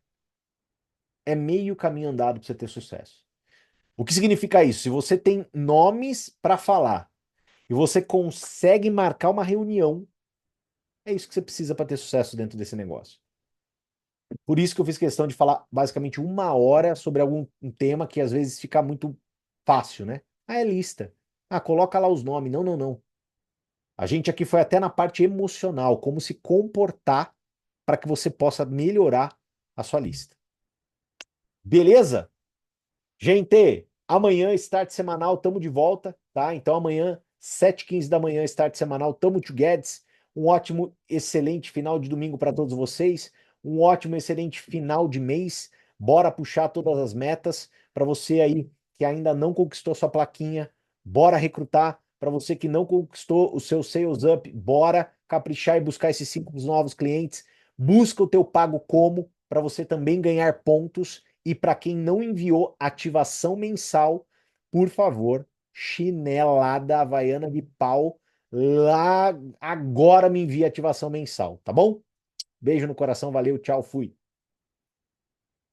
É meio caminho andado para você ter sucesso. O que significa isso? Se você tem nomes para falar e você consegue marcar uma reunião, é isso que você precisa para ter sucesso dentro desse negócio. Por isso que eu fiz questão de falar basicamente 1 hora sobre algum um tema que às vezes fica muito fácil, né? Ah, é lista. Ah, coloca lá os nomes. Não, não, não. A gente aqui foi até na parte emocional, como se comportar para que você possa melhorar a sua lista. Beleza? Gente, amanhã, start semanal, tamo de volta, tá? Então amanhã, 7h15 da manhã, start semanal, tamo together. Um ótimo, excelente final de domingo para todos vocês. Um ótimo, excelente final de mês. Bora puxar todas as metas para você aí que ainda não conquistou sua plaquinha. Bora recrutar. Para você que não conquistou o seu sales up, bora caprichar e buscar esses 5 novos clientes. Busca o teu pago como para você também ganhar pontos. E para quem não enviou ativação mensal, por favor, chinelada havaiana de pau, lá agora me envia ativação mensal, tá bom? Beijo no coração, valeu, tchau, fui.